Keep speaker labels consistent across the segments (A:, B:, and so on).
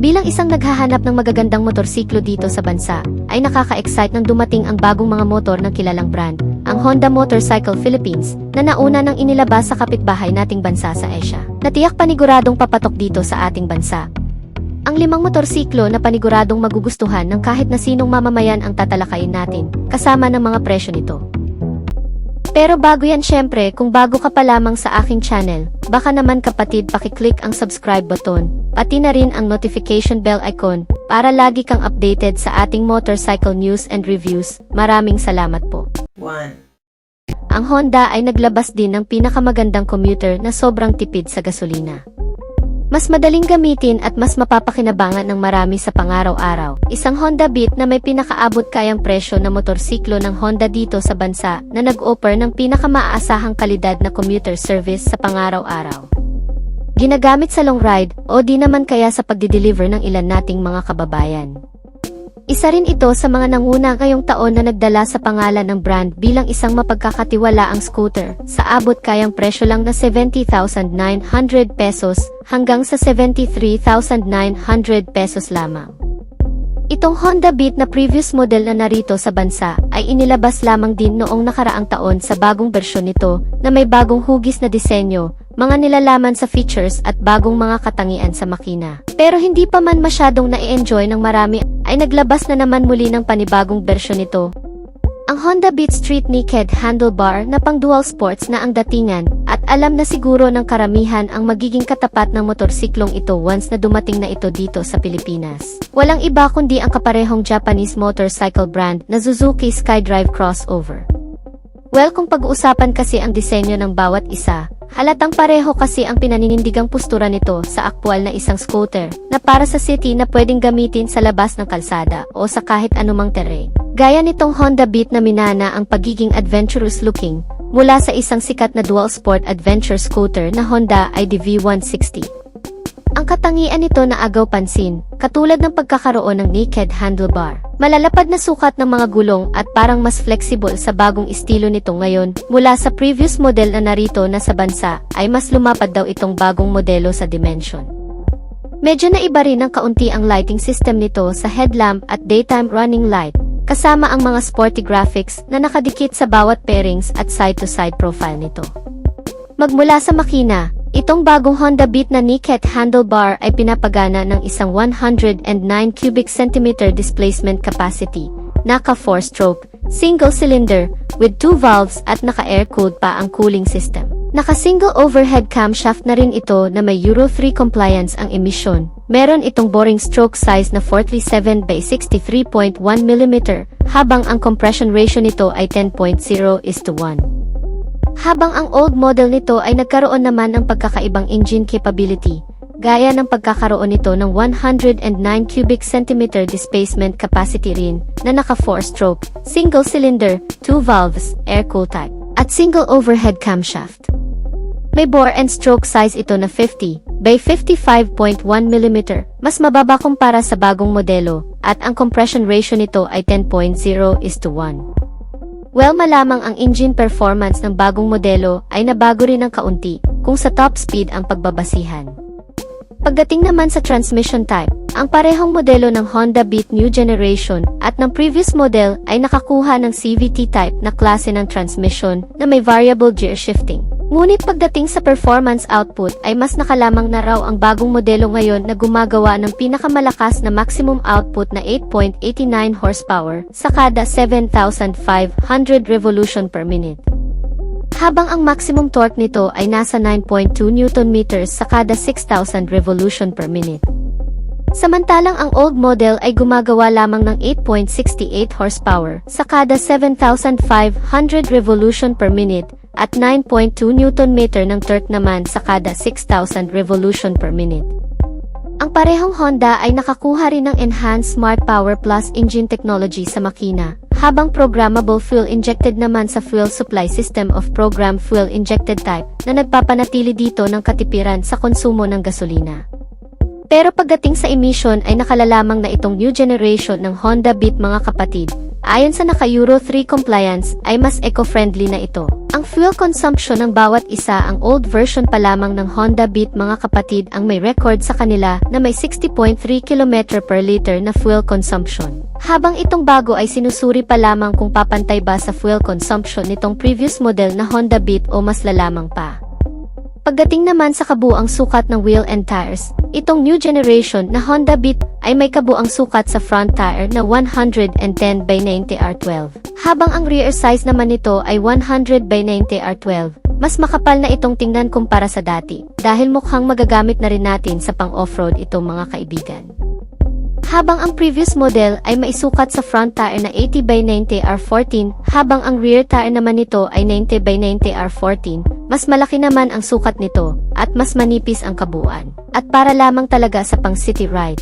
A: Bilang isang naghahanap ng magagandang motorsiklo dito sa bansa, ay nakaka-excite nang dumating ang bagong mga motor ng kilalang brand, ang Honda Motorcycle Philippines, na nauna nang inilabas sa kapitbahay nating bansa sa Asia, na tiyak paniguradong papatok dito sa ating bansa. Ang 5 motorsiklo na paniguradong magugustuhan ng kahit na sinong mamamayan ang tatalakayin natin, kasama ng mga presyo nito. Pero bago yan, syempre, kung bago ka pa lamang sa aking channel, baka naman kapatid pakiclick ang subscribe button, pati na rin ang notification bell icon, para lagi kang updated sa ating motorcycle news and reviews. Maraming salamat po.
B: 1.
A: Ang Honda ay naglabas din ng pinakamagandang commuter na sobrang tipid sa gasolina. Mas madaling gamitin at mas mapapakinabangan ng marami sa pangaraw-araw. Isang Honda Beat na may pinakaabot kayang presyo na motorsiklo ng Honda dito sa bansa na nag-offer ng pinakamaasahang kalidad na commuter service sa pangaraw-araw. Ginagamit sa long ride o di naman kaya sa pagdi-deliver ng ilan nating mga kababayan. Isa rin ito sa mga nanguna ngayong taon na nagdala sa pangalan ng brand bilang isang mapagkakatiwalaang scooter sa abot kayang presyo lang na 70,900 pesos hanggang sa 73,900 pesos lamang. Itong Honda Beat na previous model na narito sa bansa ay inilabas lamang din noong nakaraang taon sa bagong bersyon nito na may bagong hugis na disenyo, mga nilalaman sa features at bagong mga katangian sa makina. Pero hindi pa man masyadong na-enjoy ng marami ay naglabas na naman muli ng panibagong bersyon nito. Ang Honda Beat Street Naked Handlebar na pang dual sports na ang datingan at alam na siguro ng karamihan ang magiging katapat ng motorsiklong ito once na dumating na ito dito sa Pilipinas. Walang iba kundi ang kaparehong Japanese motorcycle brand na Suzuki SkyDrive Crossover. Well, kung pag-uusapan kasi ang disenyo ng bawat isa, halatang pareho kasi ang pinaninindigang postura nito sa aktwal na isang scooter na para sa city na pwedeng gamitin sa labas ng kalsada o sa kahit anumang terrain. Gaya nitong Honda Beat na minana ang pagiging adventurous looking mula sa isang sikat na dual sport adventure scooter na Honda ID V160. Ang katangian nito na agaw pansin, katulad ng pagkakaroon ng naked handlebar, malalapad na sukat ng mga gulong at parang mas flexible sa bagong estilo nito ngayon mula sa previous model na narito na sa bansa ay mas lumapad daw itong bagong modelo sa dimension. Medyo naiba rin ng kaunti ang lighting system nito sa headlamp at daytime running light, kasama ang mga sporty graphics na nakadikit sa bawat pairings at side-to-side profile nito. Magmula sa makina, itong bagong Honda Beat na naked handlebar ay pinapagana ng isang 109 cubic centimeter displacement capacity, naka 4-stroke, single cylinder, with 2 valves at naka-air-cooled pa ang cooling system. Naka-single overhead camshaft na rin ito na may Euro 3 compliance ang emisyon. Meron itong boring stroke size na 437 by 63.1 mm, habang ang compression ratio nito ay 10.0:1. Habang ang old model nito ay nagkaroon naman ng pagkakaibang engine capability, gaya ng pagkakaroon nito ng 109 cubic centimeter displacement capacity rin na naka 4-stroke, single cylinder, 2 valves, air-cooled type, at single overhead camshaft. May bore and stroke size ito na 50 by 55.1 mm, mas mababa kumpara sa bagong modelo, at ang compression ratio nito ay 10.0:1. Well, malamang ang engine performance ng bagong modelo ay nabago rin ng kaunti, kung sa top speed ang pagbabasihan. Pagdating naman sa transmission type, ang parehong modelo ng Honda Beat New Generation at ng previous model ay nakakuha ng CVT type na klase ng transmission na may variable gear shifting. Ngunit pagdating sa performance output ay mas nakalamang na raw ang bagong modelo ngayon na gumagawa ng pinakamalakas na maximum output na 8.89 horsepower sa kada 7,500 revolution per minute. Habang ang maximum torque nito ay nasa 9.2 Nm sa kada 6,000 revolution per minute. Samantalang ang old model ay gumagawa lamang ng 8.68 horsepower sa kada 7,500 revolution per minute at 9.2 Nm ng torque naman sa kada 6,000 revolution per minute. Ang parehong Honda ay nakakuha rin ng Enhanced Smart Power Plus engine technology sa makina, habang programmable fuel injected naman sa fuel supply system of program fuel injected type na nagpapanatili dito ng katipiran sa konsumo ng gasolina. Pero pagdating sa emission ay nakalalamang na itong new generation ng Honda Beat mga kapatid, Ayon sa naka-Euro 3 compliance, ay mas eco-friendly na ito. Ang fuel consumption ng bawat isa, ang old version pa lamang ng Honda Beat mga kapatid ang may record sa kanila na may 60.3 km per liter na fuel consumption. Habang itong bago ay sinusuri pa lamang kung papantay ba sa fuel consumption nitong previous model na Honda Beat o mas lalamang pa. Pagdating naman sa kabuang sukat ng wheel and tires, itong new generation na Honda Beat ay may kabuang sukat sa front tire na 110 by 90 R12. Habang ang rear size naman nito ay 100 by 90 R12. Mas makapal na itong tingnan kumpara sa dati, dahil mukhang magagamit na rin natin sa pang-offroad itong mga kaibigan. Habang ang previous model ay maisukat sa front tire na 80 by 90 R14, habang ang rear tire naman nito ay 90 by 90 R14, mas malaki naman ang sukat nito, at mas manipis ang kabuuan, at para lamang talaga sa pang-city ride.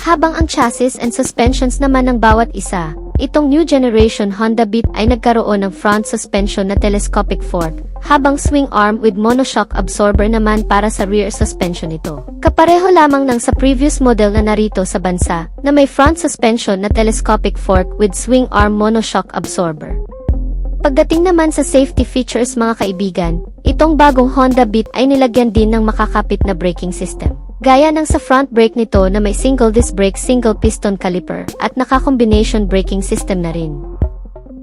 A: Habang ang chassis and suspensions naman ng bawat isa, itong new generation Honda Beat ay nagkaroon ng front suspension na telescopic fork, habang swing arm with monoshock absorber naman para sa rear suspension nito. Kapareho lamang ng sa previous model na narito sa bansa, na may front suspension na telescopic fork with swing arm monoshock absorber. Pagdating naman sa safety features mga kaibigan, itong bagong Honda Beat ay nilagyan din ng makakapit na braking system. Gaya ng sa front brake nito na may single disc brake single piston caliper at naka-combination braking system na rin.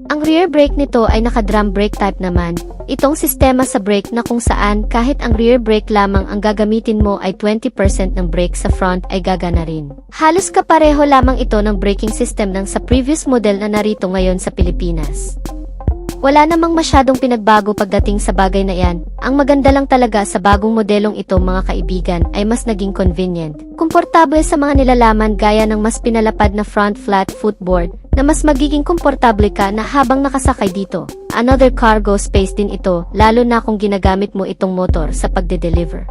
A: Ang rear brake nito ay naka-drum brake type naman, itong sistema sa brake na kung saan kahit ang rear brake lamang ang gagamitin mo ay 20% ng brake sa front ay gagana rin. Halos kapareho lamang ito ng braking system ng sa previous model na narito ngayon sa Pilipinas. Wala namang masyadong pinagbago pagdating sa bagay na yan. Ang maganda lang talaga sa bagong modelong ito mga kaibigan ay mas naging convenient. Komportable sa mga nilalaman gaya ng mas pinalapad na front flat footboard na mas magiging komportable ka na habang nakasakay dito. Another cargo space din ito lalo na kung ginagamit mo itong motor sa pagde-deliver.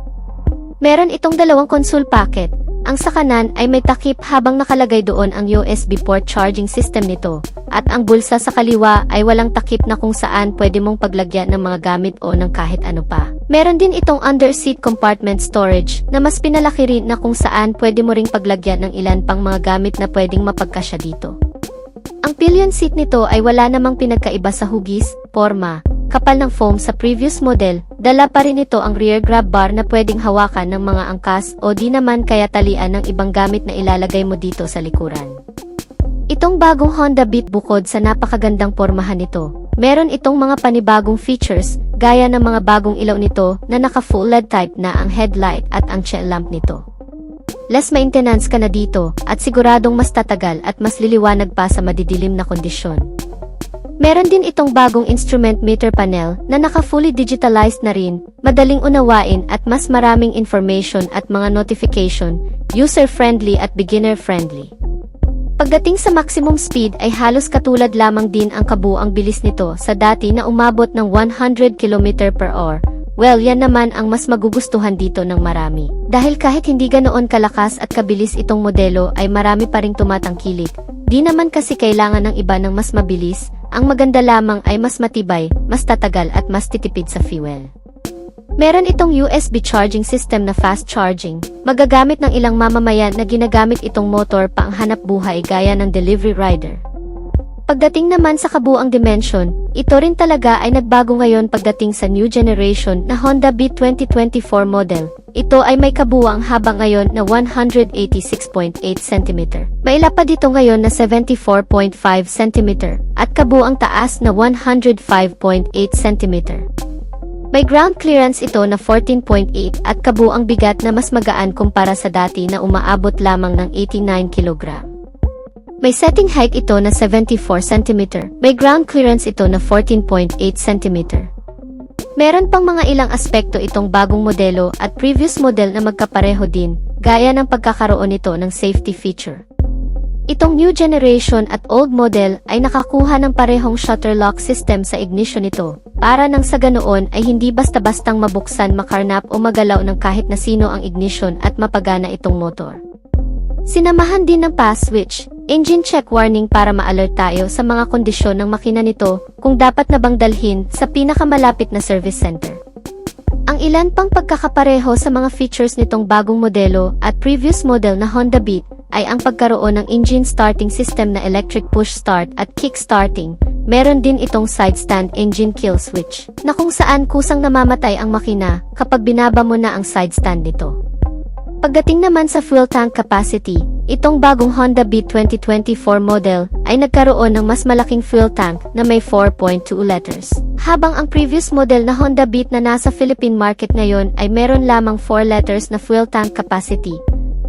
A: Meron itong dalawang console packet. Ang sa kanan ay may takip habang nakalagay doon ang USB port charging system nito. At ang bulsa sa kaliwa ay walang takip na kung saan pwede mong paglagyan ng mga gamit o ng kahit ano pa. Meron din itong under seat compartment storage na mas pinalaki rin na kung saan pwede mo ring paglagyan ng ilan pang mga gamit na pwedeng mapagkasya dito. Ang pillion seat nito ay wala namang pinagkaiba sa hugis, forma, kapal ng foam sa previous model. Dala pa rin ito ang rear grab bar na pwedeng hawakan ng mga angkas o di naman kaya talian ng ibang gamit na ilalagay mo dito sa likuran. Itong bagong Honda Beat bukod sa napakagandang pormahan nito, meron itong mga panibagong features gaya ng mga bagong ilaw nito na naka-full LED type na ang headlight at ang tail lamp nito. Less maintenance ka na dito at siguradong mas tatagal at mas liliwanag pa sa madidilim na kondisyon. Meron din itong bagong instrument meter panel na naka-fully digitalized na rin, madaling unawain at mas maraming information at mga notification, user-friendly at beginner-friendly. Pagdating sa maximum speed ay halos katulad lamang din ang kabuuang bilis nito sa dati na umabot ng 100 km per hour. Well, yan naman ang mas magugustuhan dito ng marami. Dahil kahit hindi ganoon kalakas at kabilis itong modelo ay marami pa ring tumatangkilik. Di naman kasi kailangan ng iba ng mas mabilis, ang maganda lamang ay mas matibay, mas tatagal at mas titipid sa fuel. Meron itong USB charging system na fast charging, magagamit ng ilang mamamayan na ginagamit itong motor pa ang hanap buhay gaya ng delivery rider. Pagdating naman sa kabuang dimension, ito rin talaga ay nagbago ngayon pagdating sa new generation na Honda Beat 2024 model. Ito ay may kabuang haba ngayon na 186.8 cm. May lapad dito ngayon na 74.5 cm at kabuang taas na 105.8 cm. May ground clearance ito na 14.8 at kabuang bigat na mas magaan kumpara sa dati na umaabot lamang ng 89 kg. May setting height ito na 74 cm. May ground clearance ito na 14.8 cm. Meron pang mga ilang aspekto itong bagong modelo at previous model na magkapareho din, gaya ng pagkakaroon nito ng safety feature. Itong new generation at old model ay nakakuha ng parehong shutter lock system sa ignition nito, para nang sa ganoon ay hindi basta-bastang mabuksan, makarnap o magalaw ng kahit na sino ang ignition at mapagana itong motor. Sinamahan din ng pass switch, engine check warning para ma-alert tayo sa mga kondisyon ng makina nito kung dapat na bang dalhin sa pinakamalapit na service center. Ang ilan pang pagkakapareho sa mga features nitong bagong modelo at previous model na Honda Beat ay ang pagkaroon ng engine starting system na electric push start at kick starting. Meron din itong side stand engine kill switch, na kung saan kusang namamatay ang makina kapag binaba mo na ang side stand nito. Pagdating naman sa fuel tank capacity, itong bagong Honda Beat 2024 model ay nagkaroon ng mas malaking fuel tank na may 4.2 liters. Habang ang previous model na Honda Beat na nasa Philippine market ngayon ay meron lamang 4 liters na fuel tank capacity.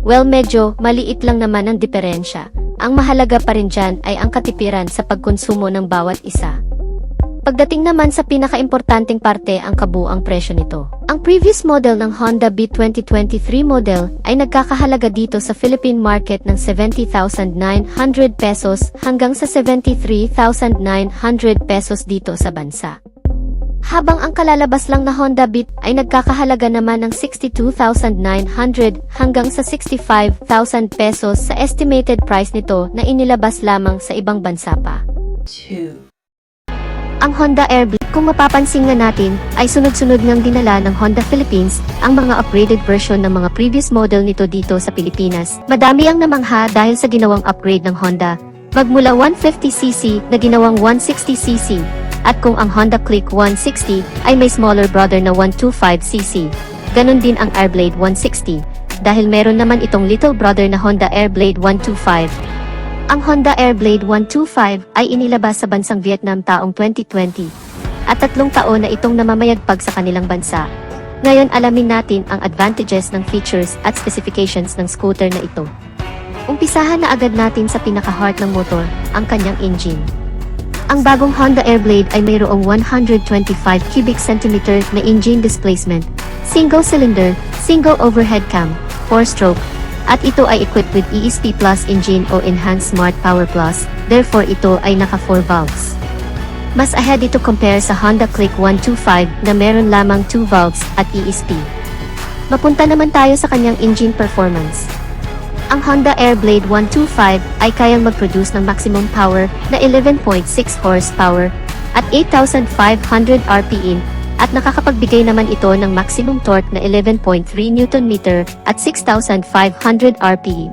A: Well, medyo maliit lang naman ang diferensya. Ang mahalaga pa rin dyan ay ang katipiran sa pagkonsumo ng bawat isa. Pagdating naman sa pinakaimportanteng parte ang kabuang presyo nito. Ang previous model ng Honda Beat 2023 model ay nagkakahalaga dito sa Philippine market ng 70,900 pesos hanggang sa 73,900 pesos dito sa bansa. Habang ang kalalabas lang na Honda Beat ay nagkakahalaga naman ng 62,900 hanggang sa 65,000 pesos sa estimated price nito na inilabas lamang sa ibang bansa pa. Ang Honda Airblade, kung mapapansin nga natin, ay sunod-sunod ngang dinala ng Honda Philippines ang mga upgraded version ng mga previous model nito dito sa Pilipinas. Madami ang namangha dahil sa ginawang upgrade ng Honda, magmula 150cc na ginawang 160cc, at kung ang Honda Click 160 ay may smaller brother na 125cc. Ganon din ang Airblade 160, dahil meron naman itong little brother na Honda Airblade 125. Ang Honda Airblade 125 ay inilabas sa bansang Vietnam taong 2020 at 3 taon na itong namamayagpag sa kanilang bansa. Ngayon alamin natin ang advantages ng features at specifications ng scooter na ito. Umpisahan na agad natin sa pinaka-heart ng motor, ang kanyang engine. Ang bagong Honda Airblade ay mayroong 125 cubic centimeter na engine displacement, single cylinder, single overhead cam, 4-stroke, at ito ay equipped with ESP Plus engine o Enhanced Smart Power Plus, therefore ito ay naka 4 valves. Mas ahead ito compare sa Honda Click 125 na meron lamang 2 valves at ESP. Mapunta naman tayo sa kanyang engine performance. Ang Honda Airblade 125 ay kayang mag-produce ng maximum power na 11.6 horsepower at 8,500 RPM, at nakakapagbigay naman ito ng maximum torque na 11.3 Nm at 6,500 RPM.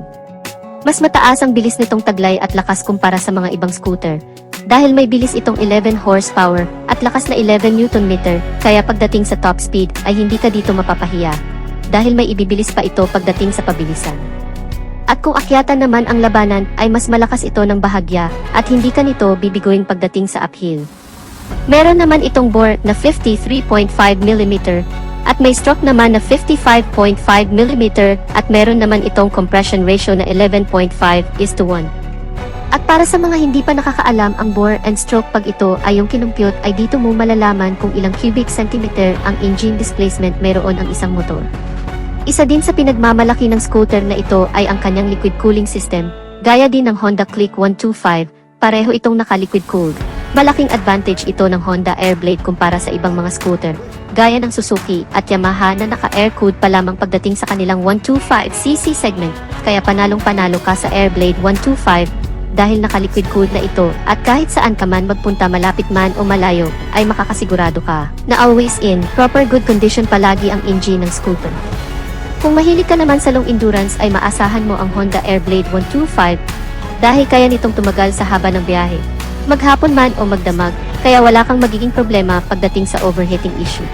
A: Mas mataas ang bilis nitong taglay at lakas kumpara sa mga ibang scooter, dahil may bilis itong 11 horsepower at lakas na 11 Nm, kaya pagdating sa top speed ay hindi ka dito mapapahiya, dahil may ibibilis pa ito pagdating sa pabilisan. At kung akyatan naman ang labanan ay mas malakas ito ng bahagya at hindi ka nito bibiguin pagdating sa uphill. Meron naman itong bore na 53.5mm at may stroke naman na 55.5mm at meron naman itong compression ratio na 11.5:1. At para sa mga hindi pa nakakaalam ang bore and stroke pag ito ay yung kinumpute ay dito mo malalaman kung ilang cubic centimeter ang engine displacement meron ang isang motor. Isa din sa pinagmamalaki ng scooter na ito ay ang kanyang liquid cooling system, gaya din ng Honda Click 125, pareho itong naka-liquid cooled. Malaking advantage ito ng Honda Airblade kumpara sa ibang mga scooter, gaya ng Suzuki at Yamaha na naka-air-cooled pa lamang pagdating sa kanilang 125cc segment, kaya panalong-panalo ka sa Airblade 125 dahil naka-liquid cooled na ito at kahit saan ka man magpunta malapit man o malayo, ay makakasigurado ka na always in, proper good condition palagi ang engine ng scooter. Kung mahilig ka naman sa long endurance ay maasahan mo ang Honda Airblade 125 dahil kaya nitong tumagal sa haba ng biyahe, maghapon man o magdamag, kaya wala kang magiging problema pagdating sa overheating issue.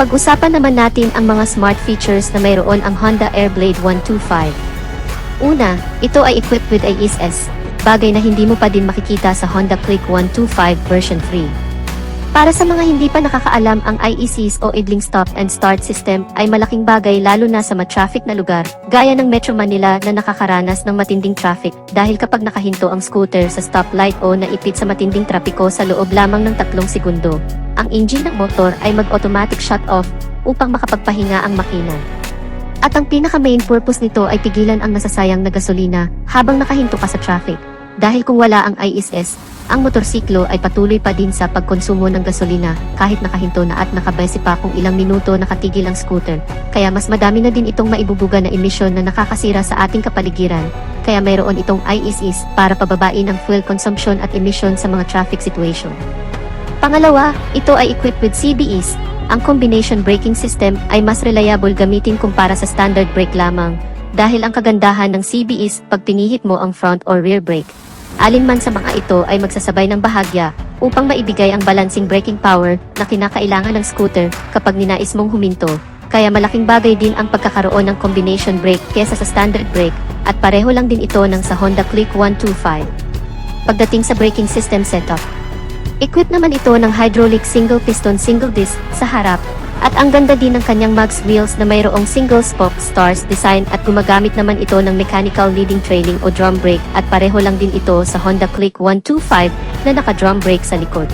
A: Pag-usapan naman natin ang mga smart features na mayroon ang Honda Airblade 125. Una, ito ay equipped with ISS, bagay na hindi mo pa din makikita sa Honda Click 125 version 3. Para sa mga hindi pa nakakaalam, ang IECs o idling stop and start system ay malaking bagay lalo na sa ma-traffic na lugar, gaya ng Metro Manila na nakakaranas ng matinding traffic dahil kapag nakahinto ang scooter sa stoplight o naipit sa matinding trapiko sa loob lamang ng 3 segundo, ang engine ng motor ay mag-automatic shut off upang makapagpahinga ang makina. At ang pinaka-main purpose nito ay pigilan ang nasasayang na gasolina habang nakahinto ka sa traffic. Dahil kung wala ang ISS, ang motorsiklo ay patuloy pa din sa pagkonsumo ng gasolina kahit nakahinto na at nakabase pa kung ilang minuto nakatigil ang scooter. Kaya mas madami na din itong maibubuga na emisyon na nakakasira sa ating kapaligiran. Kaya mayroon itong ISS para pababain ang fuel consumption at emission sa mga traffic situation. Pangalawa, ito ay equipped with CBEs. Ang combination braking system ay mas reliable gamitin kumpara sa standard brake lamang, dahil ang kagandahan ng CB is pag pinihit mo ang front or rear brake. Alin man sa mga ito ay magsasabay ng bahagya upang maibigay ang balancing braking power na kinakailangan ng scooter kapag ninais mong huminto. Kaya malaking bagay din ang pagkakaroon ng combination brake kesa sa standard brake at pareho lang din ito ng sa Honda Click 125. Pagdating sa braking system setup, equipped naman ito ng hydraulic single piston single disc sa harap at ang ganda din ng kanyang mags wheels na mayroong single spoke stars design at gumagamit naman ito ng mechanical leading trailing o drum brake at pareho lang din ito sa Honda Click 125 na naka-drum brake sa likod.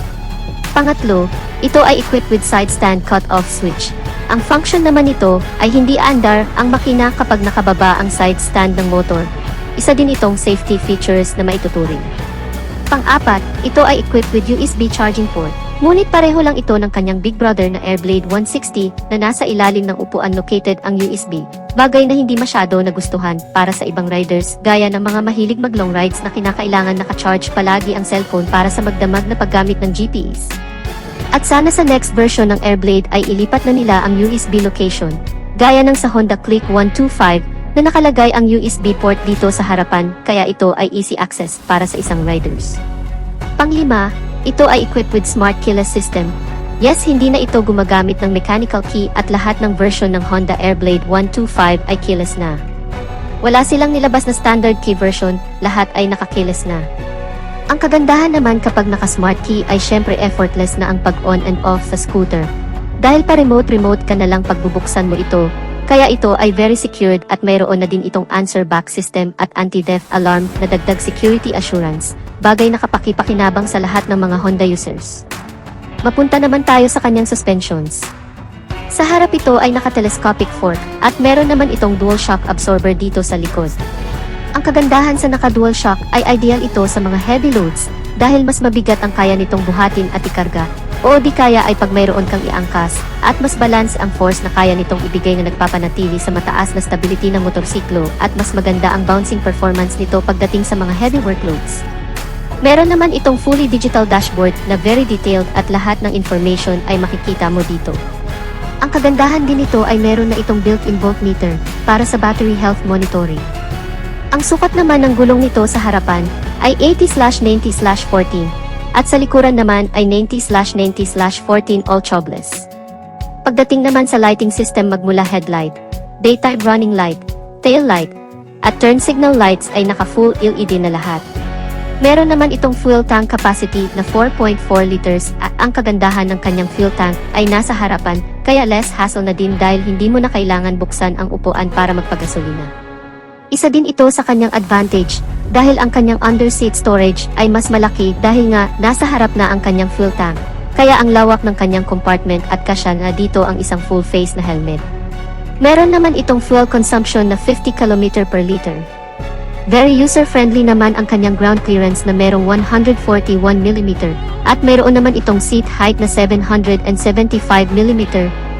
A: Pangatlo, ito ay equipped with side stand cut-off switch. Ang function naman nito ay hindi aandar ang makina kapag nakababa ang side stand ng motor. Isa din itong safety features na maituturing. Pang-apat, ito ay equipped with USB charging port. Ngunit pareho lang ito ng kanyang big brother na Airblade 160 na nasa ilalim ng upuan located ang USB. Bagay na hindi masyado nagustuhan para sa ibang riders gaya ng mga mahilig mag-long rides na kinakailangan naka-charge palagi ang cellphone para sa magdamag na paggamit ng GPS. At sana sa next version ng Airblade ay ilipat na nila ang USB location, gaya ng sa Honda Click 125 na nakalagay ang USB port dito sa harapan kaya ito ay easy access para sa isang riders. Panglima, ito ay equipped with smart keyless system. Yes, hindi na ito gumagamit ng mechanical key at lahat ng version ng Honda Airblade 125 ay keyless na. Wala silang nilabas na standard key version, lahat ay naka-keyless na. Ang kagandahan naman kapag naka-smart key ay syempre effortless na ang pag-on and off sa scooter. Dahil pa remote ka na lang pagbubuksan mo ito, kaya ito ay very secured at mayroon na din itong answer back system at anti-theft alarm na dagdag security assurance, bagay na kapakipakinabang sa lahat ng mga Honda users. Mapunta naman tayo sa kanyang suspensions. Sa harap ito ay naka-telescopic fork at meron naman itong dual shock absorber dito sa likod. Ang kagandahan sa naka-dual shock ay ideal ito sa mga heavy loads dahil mas mabigat ang kaya nitong buhatin at ikarga o di kaya ay pag mayroon kang iangkas at mas balance ang force na kaya nitong ibigay na nagpapanatili sa mataas na stability ng motorsiklo at mas maganda ang bouncing performance nito pagdating sa mga heavy workloads. Meron naman itong fully digital dashboard na very detailed at lahat ng information ay makikita mo dito. Ang kagandahan din nito ay meron na itong built-in voltmeter para sa battery health monitoring. Ang sukat naman ng gulong nito sa harapan ay 80/90/14 at sa likuran naman ay 90/90/14 all tubeless. Pagdating naman sa lighting system magmula headlight, daytime running light, tail light, at turn signal lights ay naka-full LED na lahat. Meron naman itong fuel tank capacity na 4.4 liters at ang kagandahan ng kanyang fuel tank ay nasa harapan kaya less hassle na din dahil hindi mo na kailangan buksan ang upuan para magpagasolina. Isa din ito sa kanyang advantage dahil ang kanyang underseat storage ay mas malaki dahil nga nasa harap na ang kanyang fuel tank. Kaya ang lawak ng kanyang compartment at kasya na dito ang isang full face na helmet. Meron naman itong fuel consumption na 50 km per liter. Very user-friendly naman ang kanyang ground clearance na merong 141 mm at mayroon naman itong seat height na 775 mm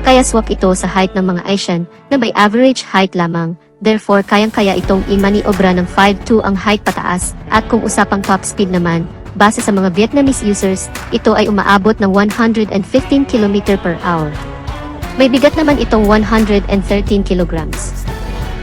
A: kaya swak ito sa height ng mga Asian na may average height lamang. Therefore, kayang-kaya itong i-maniobra ng 5'2" ang height pataas at kung usapang top speed naman, base sa mga Vietnamese users, ito ay umaabot ng 115 km per hour. May bigat naman itong 113 kilograms.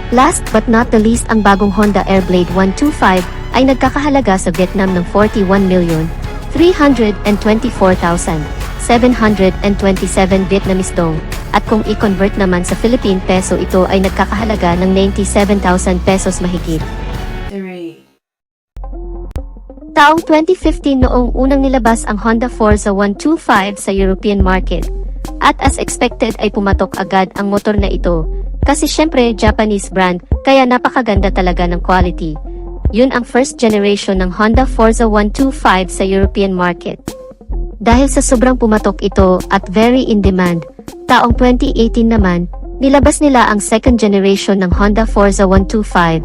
A: Last but not the least, ang bagong Honda Airblade 125 ay nagkakahalaga sa Vietnam ng 41,324,727 Vietnamese dong. At kung i-convert naman sa Philippine peso ito ay nagkakahalaga ng 97,000 pesos mahigit.
B: 3.
A: Taong 2015 noong unang nilabas ang Honda Forza 125 sa European market. At as expected ay pumatok agad ang motor na ito. Kasi syempre Japanese brand, kaya napakaganda talaga ng quality. Yun ang first generation ng Honda Forza 125 sa European market. Dahil sa sobrang pumatok ito at very in demand, taong 2018 naman, nilabas nila ang second generation ng Honda Forza 125.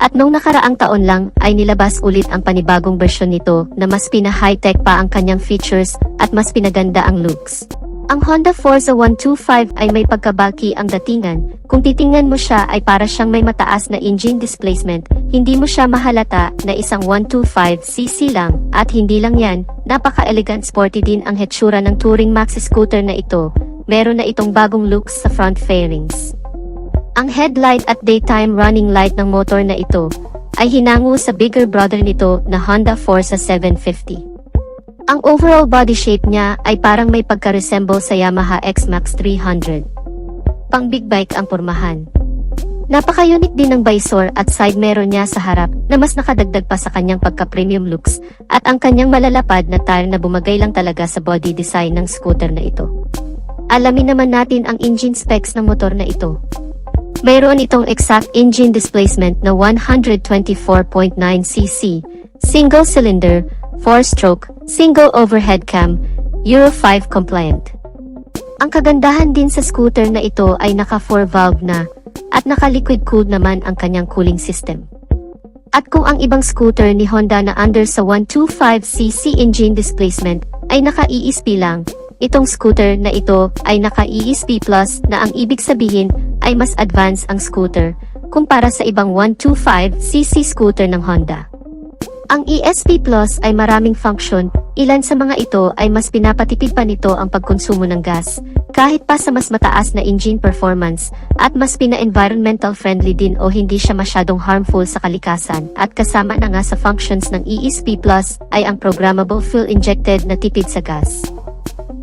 A: At nung nakaraang taon lang ay nilabas ulit ang panibagong bersyon nito na mas pina-high-tech pa ang kanyang features at mas pinaganda ang looks. Ang Honda Forza 125 ay may pagkabulky ang datingan. Kung titingnan mo siya ay para siyang may mataas na engine displacement, hindi mo siya mahalata na isang 125cc lang. At hindi lang yan, napaka-elegant sporty din ang hetsura ng Touring Maxi scooter na ito. Meron na itong bagong looks sa front fairings. Ang headlight at daytime running light ng motor na ito ay hinango sa bigger brother nito na Honda Forza 750. Ang overall body shape niya ay parang may pagka-resemble sa Yamaha X-Max 300. Pang big bike ang pormahan. Napaka-unique din ng visor at side mirror niya sa harap na mas nakadagdag pa sa kanyang pagka-premium looks at ang kanyang malalapad na tire na bumagay lang talaga sa body design ng scooter na ito. Alamin naman natin ang engine specs ng motor na ito. Mayroon itong exact engine displacement na 124.9cc, single cylinder, 4-stroke, single overhead cam, Euro 5 compliant. Ang kagandahan din sa scooter na ito ay naka 4-valve na at naka-liquid cooled naman ang kanyang cooling system. At kung ang ibang scooter ni Honda na under sa 125cc engine displacement ay naka-ESP lang, itong scooter na ito ay naka-ESP Plus na ang ibig sabihin ay mas advanced ang scooter kumpara sa ibang 125cc scooter ng Honda. Ang ESP Plus ay maraming function, ilan sa mga ito ay mas pinapatipid pa nito ang pagkonsumo ng gas, kahit pa sa mas mataas na engine performance, at mas pina-environmental friendly din o hindi siya masyadong harmful sa kalikasan, at kasama na nga sa functions ng ESP Plus ay ang programmable fuel-injected na tipid sa gas.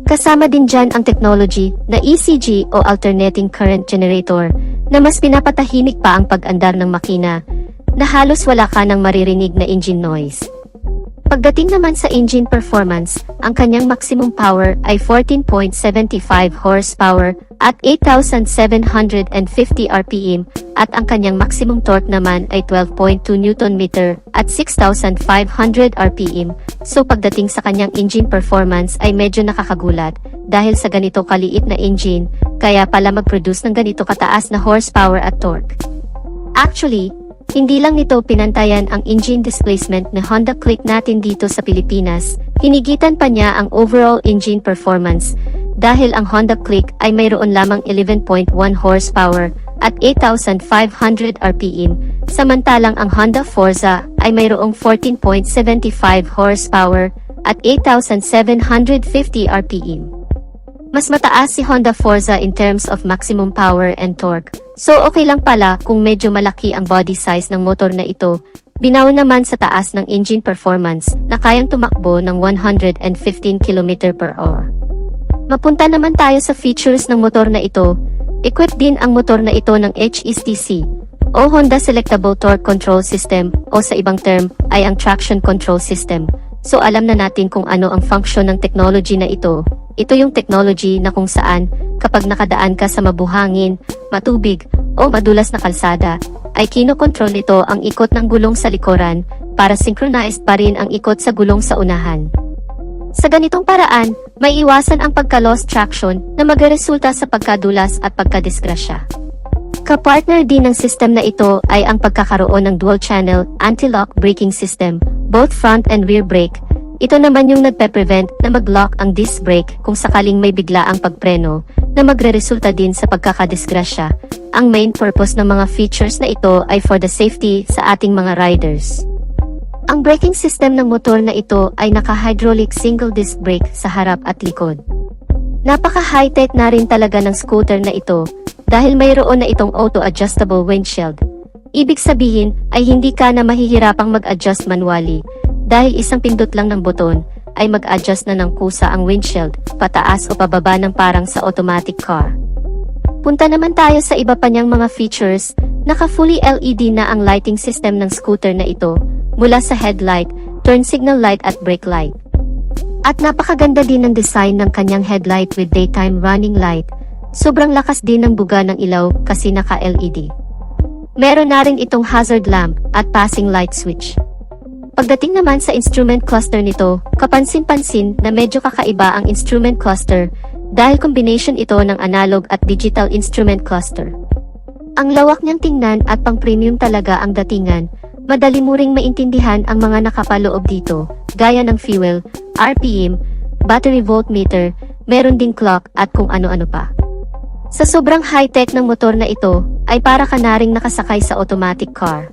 A: Kasama din dyan ang technology na ECG o Alternating Current Generator na mas pinapatahimik pa ang pag-andar ng makina na halos wala ka nang maririnig na engine noise. Pagdating naman sa engine performance, ang kanyang maximum power ay 14.75 horsepower at 8,750 RPM at ang kanyang maximum torque naman ay 12.2 Nm at 6,500 RPM. So pagdating sa kanyang engine performance ay medyo nakakagulat dahil sa ganito kaliit na engine, kaya pala mag-produce ng ganito kataas na horsepower at torque. Actually, hindi lang nito pinantayan ang engine displacement na Honda Click natin dito sa Pilipinas, hinigitan pa niya ang overall engine performance dahil ang Honda Click ay mayroon lamang 11.1 horsepower at 8,500 RPM, samantalang ang Honda Forza ay mayroong 14.75 horsepower at 8,750 RPM. Mas mataas si Honda Forza in terms of maximum power and torque. So okay lang pala kung medyo malaki ang body size ng motor na ito, binaw naman sa taas ng engine performance na kayang tumakbo ng 115 km/h. Mapunta naman tayo sa features ng motor na ito. Equipped din ang motor na ito ng HSTC o Honda Selectable Torque Control System o sa ibang term ay ang Traction Control System. So alam na natin kung ano ang function ng technology na ito. Ito yung technology na kung saan, kapag nakadaan ka sa mabuhangin, matubig, o madulas na kalsada, ay kinokontrol nito ang ikot ng gulong sa likuran, para synchronized pa rin ang ikot sa gulong sa unahan. Sa ganitong paraan, may iwasan ang pagka-lost traction na magresulta sa pagkadulas at pagkadisgrasya. Kapartner din ng system na ito ay ang pagkakaroon ng dual-channel anti-lock braking system, both front and rear brake. Ito naman yung nagpe-prevent na mag-lock ang disc brake kung sakaling may biglaang pagpreno na magreresulta din sa pagkakadisgrasya. Ang main purpose ng mga features na ito ay for the safety sa ating mga riders. Ang braking system ng motor na ito ay naka-hydraulic single disc brake sa harap at likod. Napaka-high-tech na rin talaga ng scooter na ito dahil mayroon na itong auto-adjustable windshield. Ibig sabihin ay hindi ka na mahihirapang mag-adjust manually. Dahil isang pindot lang ng buton, ay mag-adjust na ng kusa ang windshield, pataas o pababa ng parang sa automatic car. Punta naman tayo sa iba pa niyang mga features, naka-fully LED na ang lighting system ng scooter na ito, mula sa headlight, turn signal light at brake light. At napakaganda din ng design ng kanyang headlight with daytime running light, sobrang lakas din ng buga ng ilaw kasi naka-LED. Meron na rin itong hazard lamp at passing light switch. Pagdating naman sa instrument cluster nito, kapansin-pansin na medyo kakaiba ang instrument cluster dahil combination ito ng analog at digital instrument cluster. Ang lawak niyang tingnan at pang-premium talaga ang datingan, madali mo ring maintindihan ang mga nakapaloob dito, gaya ng fuel, RPM, battery voltmeter, meron ding clock at kung ano-ano pa. Sa sobrang high-tech ng motor na ito, ay para ka na ring nakasakay sa automatic car.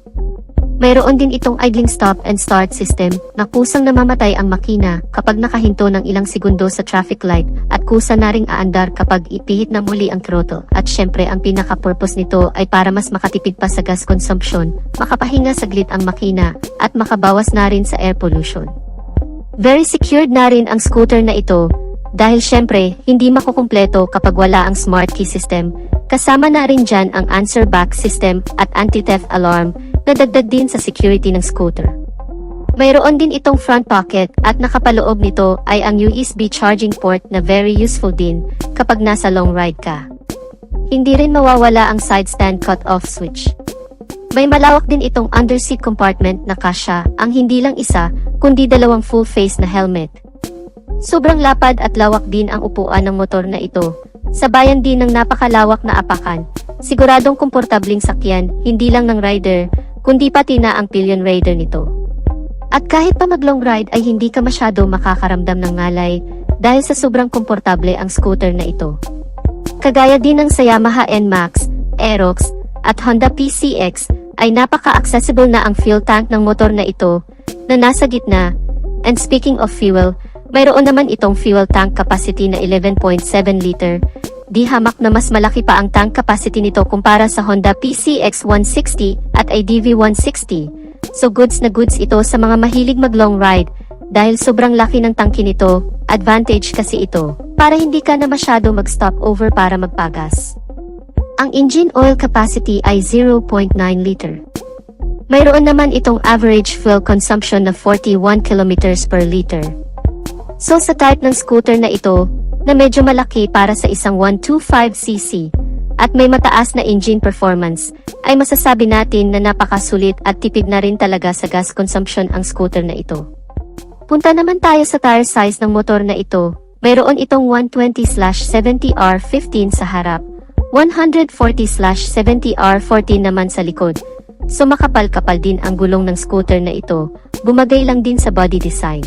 A: Mayroon din itong idling stop and start system na kusang namamatay ang makina kapag nakahinto ng ilang segundo sa traffic light at kusa na ring aandar kapag ipihit na muli ang throttle. At syempre ang pinaka-purpose nito ay para mas makatipid pa sa gas consumption, makapahinga saglit ang makina at makabawas na rin sa air pollution. Very secured na rin ang scooter na ito dahil syempre hindi makukumpleto kapag wala ang smart key system. Kasama na rin dyan ang answer back system at anti-theft alarm na dagdag din sa security ng scooter. Mayroon din itong front pocket at nakapaloob nito ay ang USB charging port na very useful din kapag nasa long ride ka. Hindi rin mawawala ang side stand cut-off switch. May malawak din itong underseat compartment na kasya ang hindi lang isa kundi dalawang full face na helmet. Sobrang lapad at lawak din ang upuan ng motor na ito. Sabayan din ng napakalawak na apakan. Siguradong komportabling sakyan hindi lang ng rider kundi pati na ang pillion rider nito. At kahit pa mag long ride ay hindi ka masyado makakaramdam ng ngalay dahil sa sobrang komportable ang scooter na ito. Kagaya din ng sa Yamaha NMAX, Aerox, at Honda PCX ay napaka-accessible na ang fuel tank ng motor na ito na nasa gitna. And speaking of fuel, mayroon naman itong fuel tank capacity na 11.7 liter. Di hamak na mas malaki pa ang tank capacity nito kumpara sa Honda PCX 160 at IDV 160. So goods na goods ito sa mga mahilig mag long ride dahil sobrang laki ng tangke nito, advantage kasi ito para hindi ka na masyado mag stop over para magpagas. Ang engine oil capacity ay 0.9 liter. Mayroon naman itong average fuel consumption na 41 kilometers per liter. So sa type ng scooter na ito, na medyo malaki para sa isang 125cc, at may mataas na engine performance, ay masasabi natin na napakasulit at tipid na rin talaga sa gas consumption ang scooter na ito. Punta naman tayo sa tire size ng motor na ito. Mayroon itong 120/70R15 sa harap, 140/70R14 naman sa likod. So makapal-kapal din ang gulong ng scooter na ito, bumagay lang din sa body design.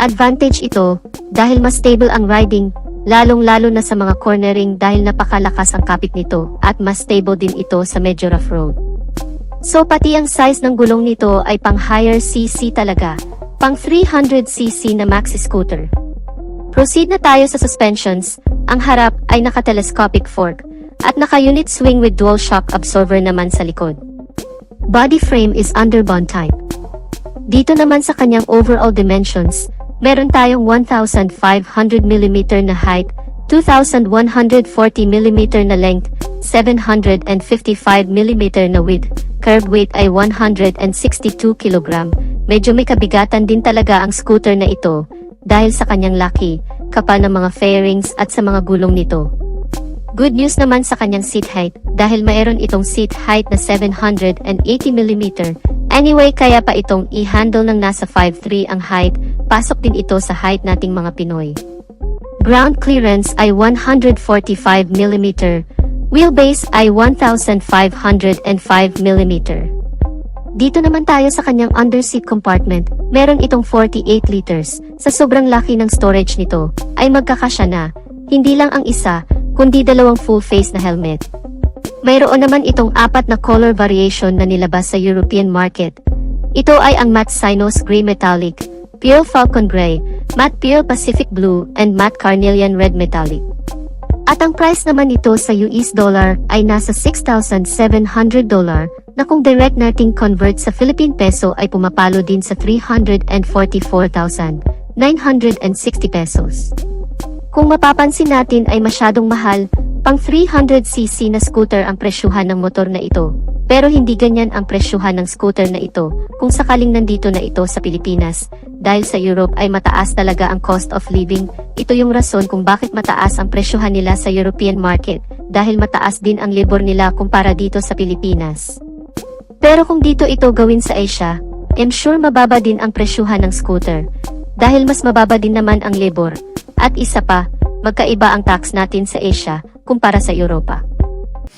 A: Advantage ito dahil mas stable ang riding, lalong-lalo na sa mga cornering dahil napakalakas ang kapit nito at mas stable din ito sa medyo rough road. So pati ang size ng gulong nito ay pang higher cc talaga, pang 300cc na maxi scooter. Proceed na tayo sa suspensions. Ang harap ay naka-telescopic fork at naka-unit swing with dual shock absorber naman sa likod. Body frame is underbond type. Dito naman sa kanyang overall dimensions, meron tayong 1,500mm na height, 2,140mm na length, 755mm na width, curb weight ay 162 kg. Medyo may kabigatan din talaga ang scooter na ito dahil sa kanyang laki, kapal ng mga fairings at sa mga gulong nito. Good news naman sa kanyang seat height dahil mayroon itong seat height na 780mm. Anyway, kaya pa itong i-handle ng nasa 5'3" ang height, pasok din ito sa height nating mga Pinoy. Ground clearance ay 145mm, wheelbase ay 1,505mm. Dito naman tayo sa kanyang underseat compartment, meron itong 48 liters. Sa sobrang laki ng storage nito, ay magkakasya na, hindi lang ang isa, kundi dalawang full face na helmet. Mayroon naman itong 4 na color variation na nilabas sa European market. Ito ay ang matte Cynos Gray Metallic, Pure Falcon Gray, Matte Pure Pacific Blue, and Matte Carnelian Red Metallic. At ang price naman nito sa US dollar ay nasa $6,700 na kung direct nating convert sa Philippine peso ay pumapalo din sa 344,960 pesos. Kung mapapansin natin ay masyadong mahal, pang 300cc na scooter ang presyuhan ng motor na ito. Pero hindi ganyan ang presyuhan ng scooter na ito kung sakaling nandito na ito sa Pilipinas. Dahil sa Europe ay mataas talaga ang cost of living. Ito yung rason kung bakit mataas ang presyuhan nila sa European market. Dahil mataas din ang labor nila kumpara dito sa Pilipinas. Pero kung dito ito gawin sa Asia, I'm sure mababa din ang presyuhan ng scooter. Dahil mas mababa din naman ang labor. At isa pa, magkaiba ang tax natin sa Asia kumpara sa Europa.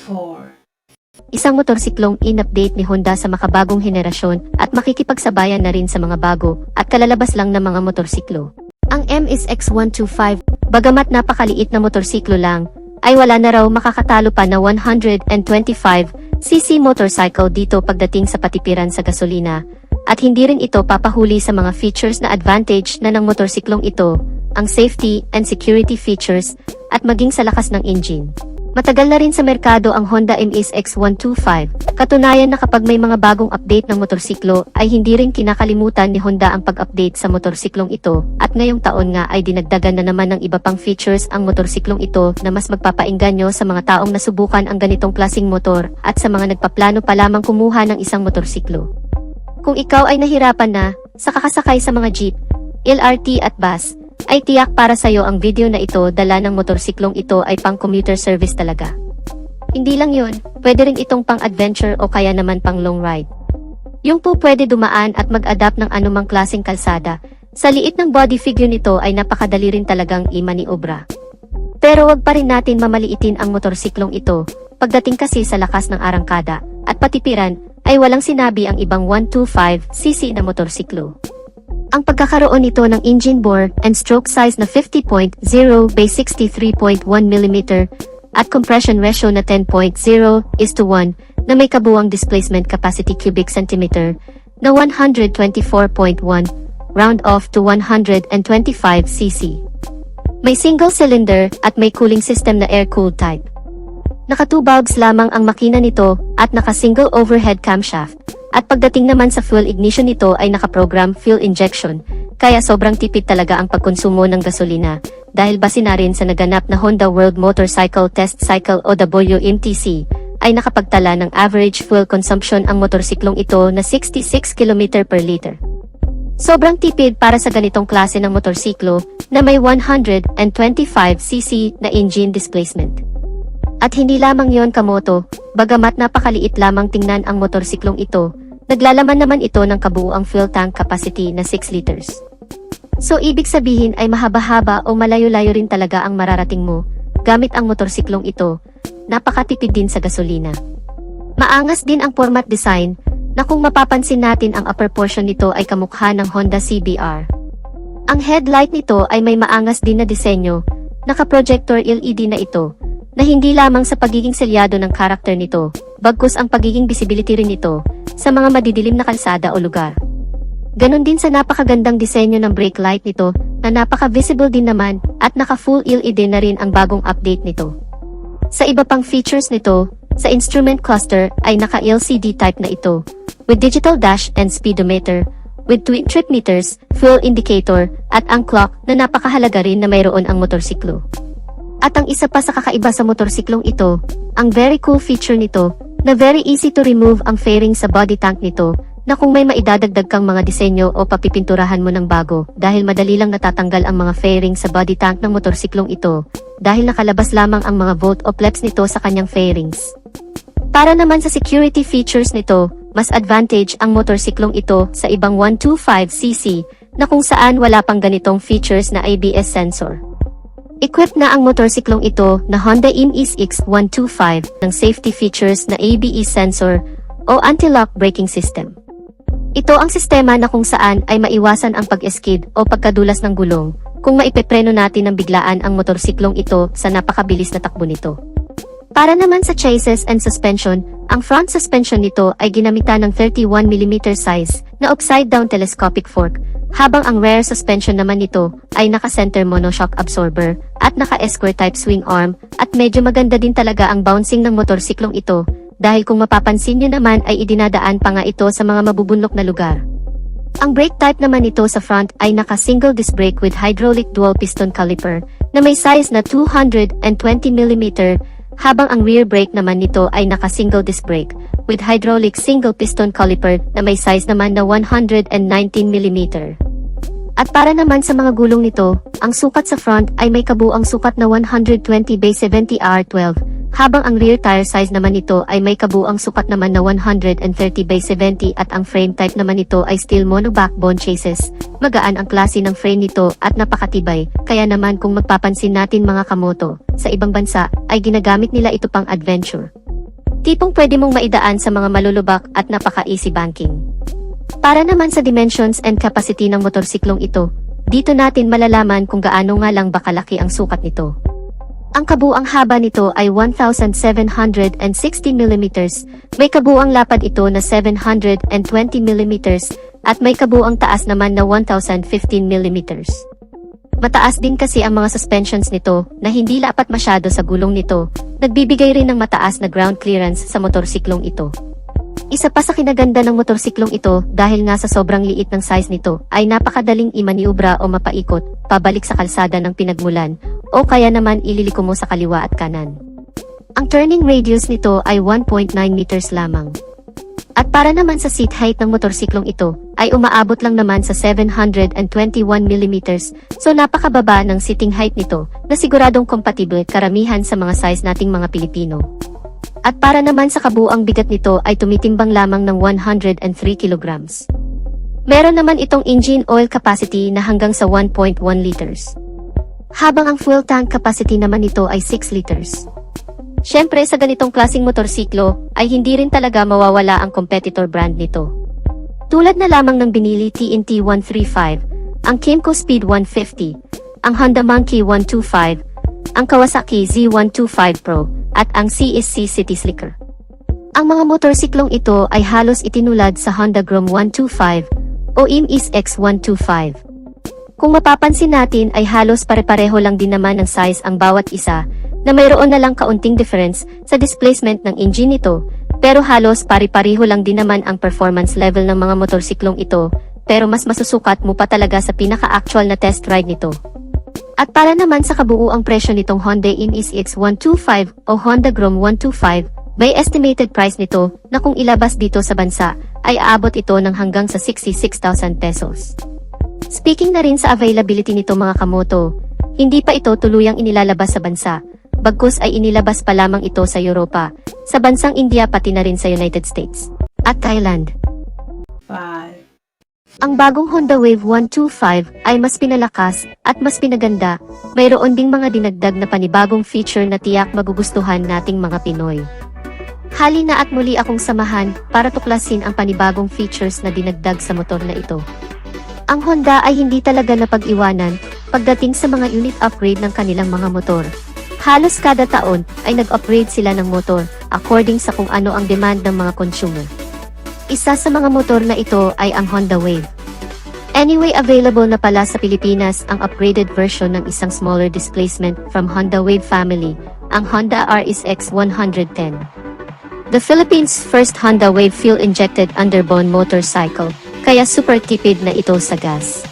B: 4.
A: Isang motorsiklong in-update ni Honda sa makabagong henerasyon at makikipagsabayan na rin sa mga bago at kalalabas lang ng mga motorsiklo. Ang MSX125, bagamat napakaliit na motorsiklo lang, ay wala na raw makakatalo pa na 125 cc motorcycle dito pagdating sa patipiran sa gasolina, at hindi rin ito papahuli sa mga features na advantage na ng motorsiklong ito, ang safety and security features, at maging sa lakas ng engine. Matagal na rin sa merkado ang Honda Amaze X125. Katunayan na kapag may mga bagong update ng motorsiklo ay hindi rin kinakalimutan ni Honda ang pag-update sa motorsiklong ito, at ngayong taon nga ay dinagdagan na naman ng iba pang features ang motorsiklong ito na mas magpapaengganyo sa mga taong nasubukan ang ganitong klaseng motor at sa mga nagpaplano pa lamang kumuha ng isang motorsiklo. Kung ikaw ay nahirapan na sa kakasakay sa mga jeep, LRT at bus, ay tiyak para sa'yo ang video na ito. Dala ng motorsiklong ito ay pang commuter service talaga. Hindi lang yun, pwede rin itong pang adventure o kaya naman pang long ride. Yung po pwede dumaan at mag-adapt ng anumang klaseng kalsada. Sa liit ng body figure nito ay napakadali rin talagang imaniobra. Pero wag pa rin natin mamaliitin ang motorsiklong ito, pagdating kasi sa lakas ng arangkada at patipiran ay walang sinabi ang ibang 125cc na motorsiklo. Ang pagkakaroon nito ng engine bore and stroke size na 50.0 by 63.1 mm at compression ratio na 10.0:1 na may kabuuang displacement capacity cubic centimeter na 124.1 round off to 125cc. May single cylinder at may cooling system na air-cooled type. Naka 2 valves lamang ang makina nito at naka single overhead camshaft. At pagdating naman sa fuel ignition nito ay naka-program fuel injection, kaya sobrang tipid talaga ang pagkonsumo ng gasolina, dahil base na rin sa naganap na Honda World Motorcycle Test Cycle o WMTC, ay nakapagtala ng average fuel consumption ang motorsiklong ito na 66 km per liter. Sobrang tipid para sa ganitong klase ng motorsiklo na may 125cc na engine displacement. At hindi lamang yon kamoto, bagamat napakaliit lamang tingnan ang motorsiklong ito, naglalaman naman ito ng kabuuang fuel tank capacity na 6 liters. So ibig sabihin ay mahaba-haba o malayo-layo rin talaga ang mararating mo, gamit ang motorsiklong ito, napakatipid din sa gasolina. Maangas din ang format design, na kung mapapansin natin ang upper portion nito ay kamukha ng Honda CBR. Ang headlight nito ay may maangas din na disenyo, naka-projector LED na ito, na hindi lamang sa pagiging selyado ng karakter nito, bagkus ang pagiging visibility rin nito sa mga madidilim na kalsada o lugar. Ganon din sa napakagandang disenyo ng brake light nito na napaka-visible din naman at naka-full LED na rin ang bagong update nito. Sa iba pang features nito, sa instrument cluster ay naka-LCD type na ito, with digital dash and speedometer, with twin trip meters, fuel indicator, at ang clock na napakahalaga rin na mayroon ang motorsiklo. At ang isa pa sa kakaiba sa motorsiklong ito, ang very cool feature nito, na very easy to remove ang fairing sa body tank nito, na kung may maidadagdag kang mga disenyo o papipinturahan mo ng bago, dahil madali lang natatanggal ang mga fairing sa body tank ng motorsiklong ito, dahil nakalabas lamang ang mga volt o flaps nito sa kanyang fairings. Para naman sa security features nito, mas advantage ang motorsiklong ito sa ibang 125cc, na kung saan wala pang ganitong features na ABS sensor. Equipped na ang motorsiklong ito na Honda Amaze X125 ng safety features na ABS sensor o anti-lock braking system. Ito ang sistema na kung saan ay maiwasan ang pag-skid o pagkadulas ng gulong kung maipepreno natin ng biglaan ang motorsiklong ito sa napakabilis na takbo nito. Para naman sa chassis and suspension, ang front suspension nito ay ginamitan ng 31mm size na upside-down telescopic fork, habang ang rear suspension naman nito ay naka-center monoshock absorber at naka-square type swing arm, at medyo maganda din talaga ang bouncing ng motorsiklong ito, dahil kung mapapansin nyo naman ay idinadaan pa nga ito sa mga mabubunlok na lugar. Ang brake type naman nito sa front ay naka-single disc brake with hydraulic dual piston caliper na may size na 220mm, habang ang rear brake naman nito ay naka-single disc brake with hydraulic single piston caliper na may size naman na 119mm. At para naman sa mga gulong nito, ang sukat sa front ay may kabuuang sukat na 120/70 R12, habang ang rear tire size naman nito ay may kabuuang sukat naman na 130/70, at ang frame type naman nito ay steel mono backbone chassis. Magaan ang klase ng frame nito at napakatibay, kaya naman kung magpapansin natin mga kamoto, sa ibang bansa ay ginagamit nila ito pang adventure. Tipong pwede mong maidaan sa mga malulubak at napaka-easy banking. Para naman sa dimensions and capacity ng motorsiklong ito, dito natin malalaman kung gaano nga lang ba kalaki ang sukat nito. Ang kabuang haba nito ay 1,760 mm, may kabuang lapad ito na 720 mm, at may kabuang taas naman na 1,015 mm. Mataas din kasi ang mga suspensions nito na hindi lapat masyado sa gulong nito, nagbibigay rin ng mataas na ground clearance sa motorsiklong ito. Isa pa sa kinaganda ng motorsiklong ito dahil nga sa sobrang liit ng size nito ay napakadaling imaniubra o mapaikot pabalik sa kalsada ng pinagmulan o kaya naman ililiko mo sa kaliwa at kanan. Ang turning radius nito ay 1.9 meters lamang. At para naman sa seat height ng motorsiklong ito ay umaabot lang naman sa 721 mm, so napakababa ng seating height nito na siguradong compatible karamihan sa mga size nating mga Pilipino. At para naman sa kabuang bigat nito ay tumitimbang lamang ng 103 kilograms. Meron naman itong engine oil capacity na hanggang sa 1.1 liters. Habang ang fuel tank capacity naman nito ay 6 liters. Siyempre sa ganitong klaseng motorsiklo ay hindi rin talaga mawawala ang competitor brand nito. Tulad na lamang ng binili TNT 135, ang Kymco Speed 150, ang Honda Monkey 125, ang Kawasaki Z125 Pro, at ang CSC City Slicker. Ang mga motorsiklong ito ay halos itinulad sa Honda Grom 125 o IMIS X125. Kung mapapansin natin ay halos pare-pareho lang din naman ang size ang bawat isa, na mayroon na lang kaunting difference sa displacement ng engine nito, pero halos pari-pariho lang din naman ang performance level ng mga motorsiklong ito, pero mas masusukat mo pa talaga sa pinaka-actual na test ride nito. At para naman sa kabuuang presyo nitong Honda IMIS X125 o Honda Grom 125, may estimated price nito na kung ilabas dito sa bansa ay aabot ito ng hanggang sa 66,000 pesos. Speaking na rin sa availability nito mga kamoto, hindi pa ito tuluyang inilalabas sa bansa, bagkus ay inilabas pa lamang ito sa Europa, sa bansang India pati na rin sa United States, at Thailand.
B: 5.
A: Ang bagong Honda Wave 125 ay mas pinalakas at mas pinaganda, mayroon ding mga dinagdag na panibagong feature na tiyak magugustuhan nating mga Pinoy. Halina at muli akong samahan para tuklasin ang panibagong features na dinagdag sa motor na ito. Ang Honda ay hindi talaga napag-iwanan pagdating sa mga unit upgrade ng kanilang mga motor. Halos kada taon ay nag-upgrade sila ng motor according sa kung ano ang demand ng mga consumer. Isa sa mga motor na ito ay ang Honda Wave. Anyway, available na pala sa Pilipinas ang upgraded version ng isang smaller displacement from Honda Wave family, ang Honda RSX 110. The Philippines' first Honda Wave fuel-injected underbone motorcycle, kaya super tipid na ito sa gas.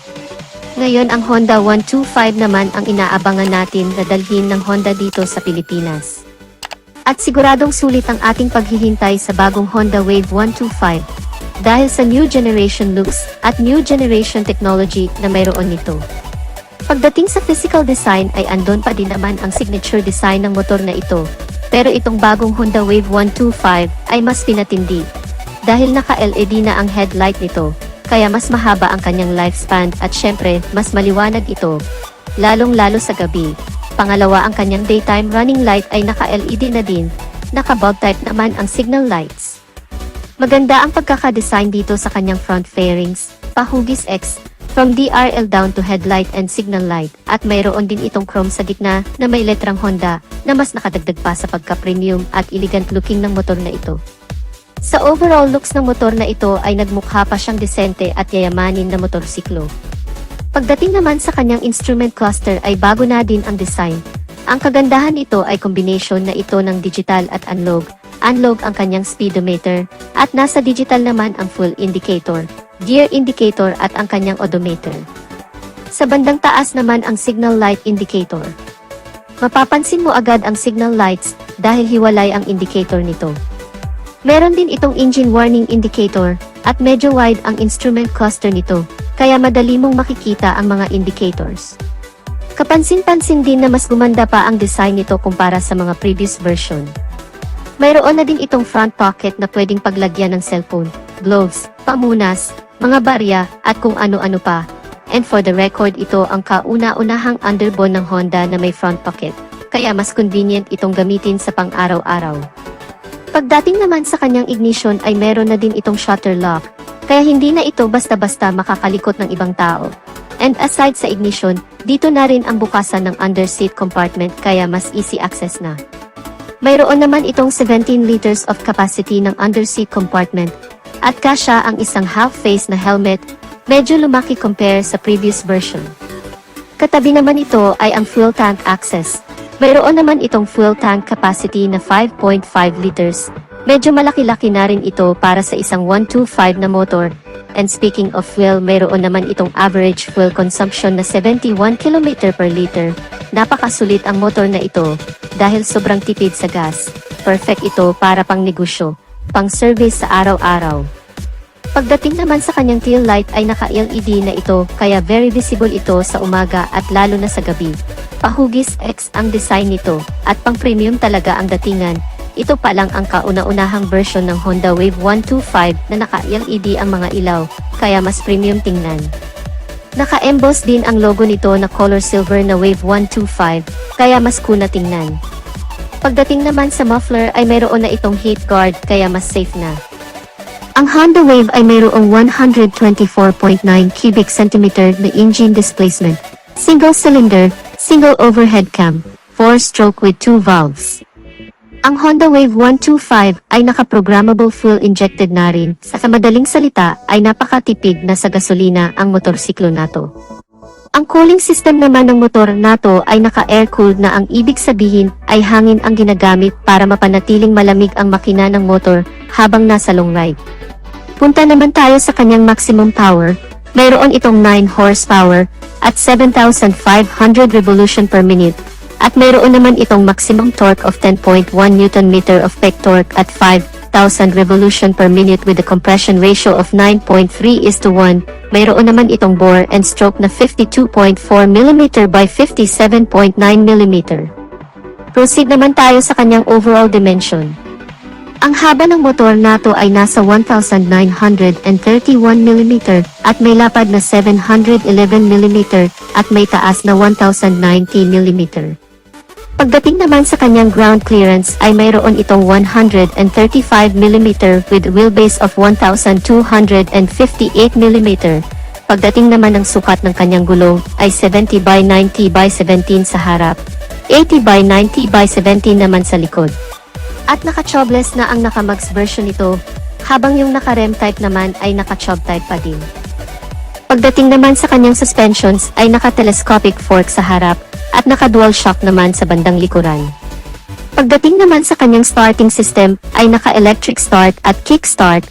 A: Ngayon ang Honda 125 naman ang inaabangan natin na dalhin ng Honda dito sa Pilipinas. At siguradong sulit ang ating paghihintay sa bagong Honda Wave 125 dahil sa new generation looks at new generation technology na mayroon nito. Pagdating sa physical design ay andon pa din naman ang signature design ng motor na ito, pero itong bagong Honda Wave 125 ay mas pinatindi dahil naka-LED na ang headlight nito, kaya mas mahaba ang kanyang lifespan at syempre mas maliwanag ito, lalong-lalo sa gabi. Pangalawa, ang kanyang daytime running light ay naka-LED na din, naka-bulb type naman ang signal lights. Maganda ang pagkakadesign dito sa kanyang front fairings, pahugis X, from DRL down to headlight and signal light, at mayroon din itong chrome sa gitna na may letrang Honda na mas nakadagdag pa sa pagka-premium at elegant looking ng motor na ito. Sa overall looks ng motor na ito ay nagmukha pa siyang desente at yayamanin na motorsiklo. Pagdating naman sa kanyang instrument cluster ay bago na din ang design. Ang kagandahan nito ay combination na ito ng digital at analog. Analog ang kanyang speedometer, at nasa digital naman ang full indicator, gear indicator at ang kanyang odometer. Sa bandang taas naman ang signal light indicator. Mapapansin mo agad ang signal lights dahil hiwalay ang indicator nito. Meron din itong engine warning indicator, at medyo wide ang instrument cluster nito, kaya madali mong makikita ang mga indicators. Kapansin-pansin din na mas gumanda pa ang design nito kumpara sa mga previous version. Mayroon na din itong front pocket na pwedeng paglagyan ng cellphone, gloves, pamunas, mga barya, at kung ano-ano pa. And for the record, ito ang kauna-unahang underbone ng Honda na may front pocket, kaya mas convenient itong gamitin sa pang-araw-araw. Pagdating naman sa kanyang ignition ay meron na din itong shutter lock, kaya hindi na ito basta-basta makakalikot ng ibang tao. And aside sa ignition, dito na rin ang bukasan ng underseat compartment kaya mas easy access na. Mayroon naman itong 17 liters of capacity ng underseat compartment at kasya ang isang half-face na helmet, medyo lumaki compare sa previous version. Katabi naman ito ay ang fuel tank access. Mayroon naman itong fuel tank capacity na 5.5 liters. Medyo malaki-laki na rin ito para sa isang 125 na motor. And speaking of fuel, mayroon naman itong average fuel consumption na 71 km per liter. Napakasulit ang motor na ito dahil sobrang tipid sa gas. Perfect ito para pang negosyo, pang service sa araw-araw. Pagdating naman sa kanyang tail light ay naka-LED na ito kaya very visible ito sa umaga at lalo na sa gabi. Pahugis X ang design nito at pang premium talaga ang datingan. Ito pa lang ang kauna-unahang version ng Honda Wave 125 na naka-LED ang mga ilaw, kaya mas premium tingnan. Naka-emboss din ang logo nito na color silver na Wave 125, kaya mas cool na tingnan. Pagdating naman sa muffler ay mayroon na itong heat guard kaya mas safe na. Ang Honda Wave ay mayroong 124.9 cubic centimeter na engine displacement, single cylinder, single overhead cam, 4-stroke with 2 valves. Ang Honda Wave 125 ay naka-programmable fuel injected na rin. Sa madaling salita ay napakatipid na sa gasolina ang motorsiklo nato. Ang cooling system naman ng motor nato ay naka-air-cooled na, ang ibig sabihin ay hangin ang ginagamit para mapanatiling malamig ang makina ng motor habang nasa long ride. Punta naman tayo sa kanyang maximum power. Mayroon itong 9 horsepower at 7,500 revolution per minute. At mayroon naman itong maximum torque of 10.1 Nm of peak torque at 5,000 revolution per minute with a compression ratio of 9.3:1. Mayroon naman itong bore and stroke na 52.4 mm by 57.9 mm. Proceed naman tayo sa kanyang overall dimension. Ang haba ng motor nato ay nasa 1,931 mm at may lapad na 711 mm at may taas na 1,090 mm. Pagdating naman sa kanyang ground clearance ay mayroon itong 135 mm with wheelbase of 1,258 mm. Pagdating naman ng sukat ng kanyang gulong ay 70 by 90 by 17 sa harap, 80 by 90 by 17 naman sa likod. At naka-tubeless na ang naka-max version nito, habang yung naka-rem type naman ay naka-tube type pa din. Pagdating naman sa kanyang suspensions ay naka-telescopic fork sa harap at naka-dual shock naman sa bandang likuran. Pagdating naman sa kanyang starting system ay naka-electric start at kick start.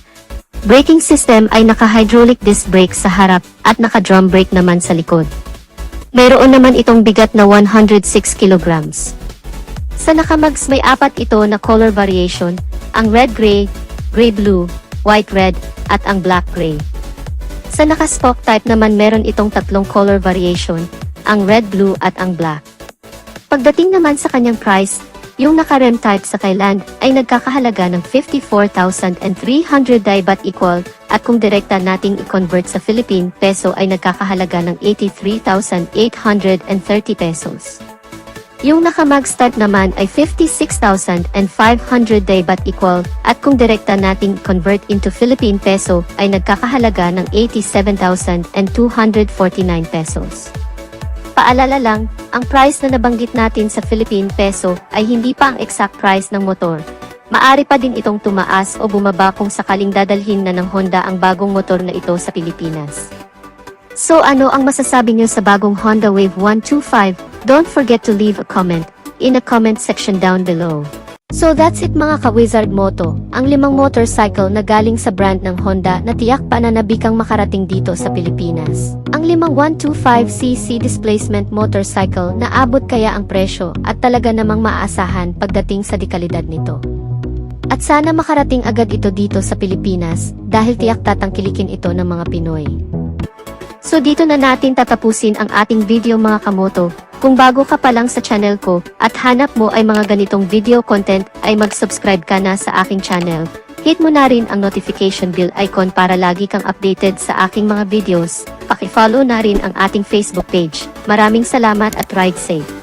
A: Braking system ay naka-hydraulic disc brake sa harap at naka-drum brake naman sa likod. Mayroon naman itong bigat na 106 kilograms. Sa naka-mags may apat ito na color variation, ang red-gray, gray-blue, white-red, at ang black-gray. Sa naka-spoke type naman meron itong tatlong color variation, ang red-blue at ang black. Pagdating naman sa kanyang price, yung naka-rem type sa Thailand ay nagkakahalaga ng 54,300 baht equal at kung direkta nating i-convert sa Philippine peso ay nagkakahalaga ng 83,830 pesos. Yung naka-mags type naman ay 56,500 baht equal at kung direkta nating convert into Philippine peso ay nagkakahalaga ng 87,249 pesos. Paalala lang, ang price na nabanggit natin sa Philippine peso ay hindi pa ang exact price ng motor. Maari pa din itong tumaas o bumaba kung sakaling dadalhin na ng Honda ang bagong motor na ito sa Pilipinas. So ano ang masasabi niyo sa bagong Honda Wave 125? Don't forget to leave a comment in the comment section down below. So that's it mga ka-Wizard Moto, ang 5 motorcycle na galing sa brand ng Honda na tiyak pananabikang makarating dito sa Pilipinas. Ang 5 125cc displacement motorcycle na abot kaya ang presyo at talaga namang maaasahan pagdating sa dekalidad nito. At sana makarating agad ito dito sa Pilipinas dahil tiyak tatangkilikin ito ng mga Pinoy. So dito na natin tatapusin ang ating video mga kamoto. Kung bago ka pa lang sa channel ko at hanap mo ay mga ganitong video content ay mag-subscribe ka na sa aking channel. Hit mo na rin ang notification bell icon para lagi kang updated sa aking mga videos. Paki-follow na rin ang ating Facebook page. Maraming salamat at ride safe!